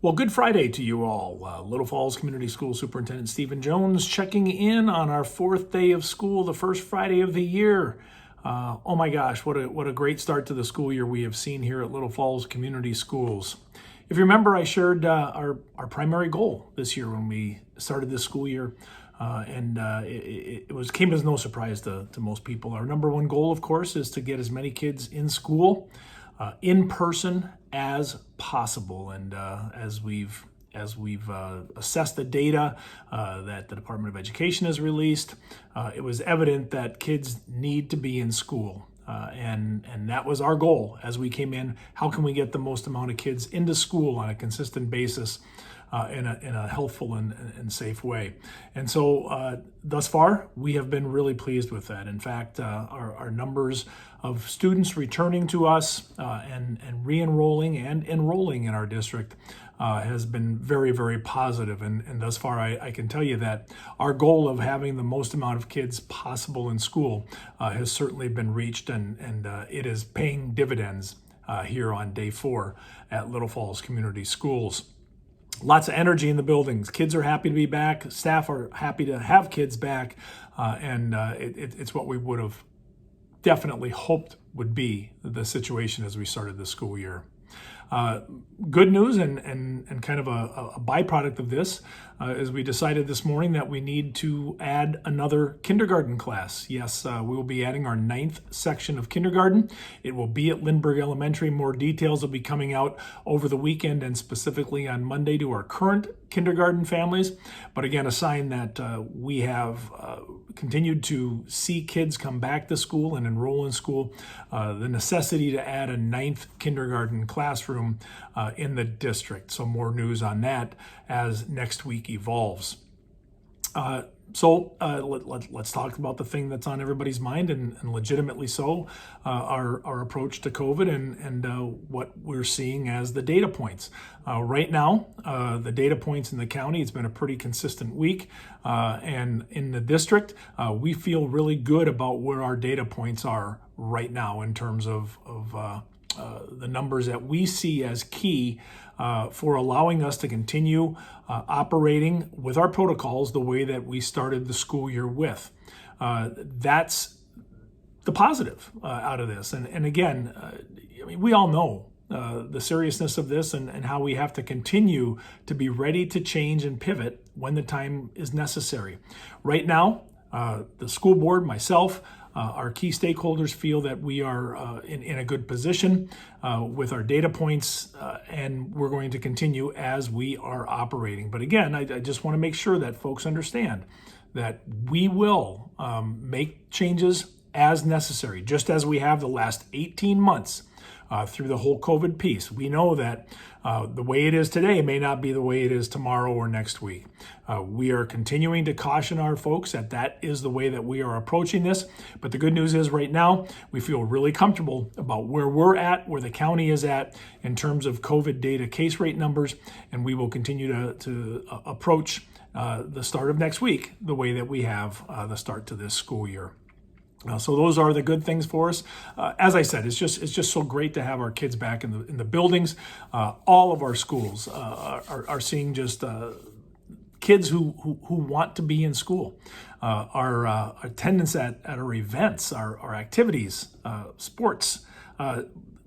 Well, good Friday to you all. Little Falls Community School Superintendent Stephen Jones checking in on our fourth day of school, the first Friday of the year. Oh my gosh, what a great start to the school year we have seen here at Little Falls Community Schools. If you remember, I shared our primary goal this year when we started this school year, and it came as no surprise to most people. Our number one goal, of course, is to get as many kids in school in person as possible. And as we've assessed the data that the Department of Education has released, it was evident that kids need to be in school. And that was our goal as we came in. How can we get the most amount of kids into school on a consistent basis in a healthful and safe way? And so thus far, we have been really pleased with that. In fact, our numbers of students returning to us and re-enrolling and enrolling in our district has been very, very positive. And thus far, I can tell you that our goal of having the most amount of kids possible in school has certainly been reached, and it is paying dividends here on day 4 at Little Falls Community Schools. Lots of energy in the buildings. Kids are happy to be back. Staff are happy to have kids back. And it's what we would have definitely hoped would be the situation as we started the school year. Good news and kind of a byproduct of this is we decided this morning that we need to add another kindergarten class. Yes, we will be adding our 9th section of kindergarten. It will be at Lindbergh Elementary. More details will be coming out over the weekend and specifically on Monday to our current kindergarten families. But again, a sign that we have continued to see kids come back to school and enroll in school, the necessity to add a 9th kindergarten classroom in the district. So more news on that as next week evolves. So let's talk about the thing that's on everybody's mind, and legitimately so, our approach to COVID and what we're seeing as the data points. Right now, the data points in the county, it's been a pretty consistent week, and in the district, we feel really good about where our data points are right now in terms of the numbers that we see as key for allowing us to continue operating with our protocols the way that we started the school year with. That's the positive out of this. And again, I mean, we all know the seriousness of this and how we have to continue to be ready to change and pivot when the time is necessary. Right now, the school board, myself, our key stakeholders feel that we are in a good position with our data points, and we're going to continue as we are operating. But again, I just want to make sure that folks understand that we will make changes as necessary, just as we have the last 18 months through the whole COVID piece. We know that the way it is today may not be the way it is tomorrow or next week. We are continuing to caution our folks that is the way that we are approaching this. But the good news is right now, we feel really comfortable about where we're at, where the county is at in terms of COVID data case rate numbers, and we will continue to approach the start of next week the way that we have the start to this school year. So those are the good things for us. As I said, it's just so great to have our kids back in the buildings. All of our schools are seeing just kids who want to be in school. Our attendance at our events, our activities, sports.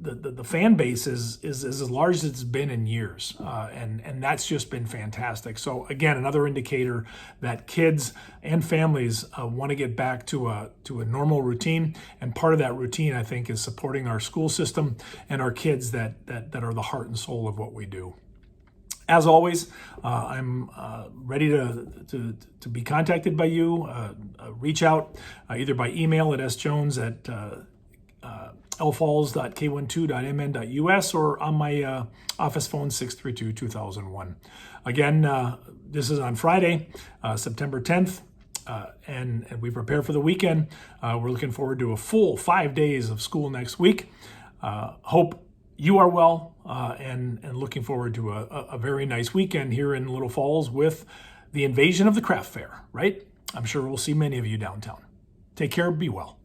The fan base is as large as it's been in years, and that's just been fantastic. So again, another indicator that kids and families want to get back to a normal routine, and part of that routine, I think, is supporting our school system and our kids that are the heart and soul of what we do. As always, I'm ready to be contacted by you. Reach out either by email at sjones at lfalls.k12.mn.us or on my office phone 632-2001. Again, this is on Friday, September 10th, and we prepare for the weekend. We're looking forward to a full 5 days of school next week. Hope you are well, and looking forward to a very nice weekend here in Little Falls with the invasion of the craft fair, right? I'm sure we'll see many of you downtown. Take care, be well.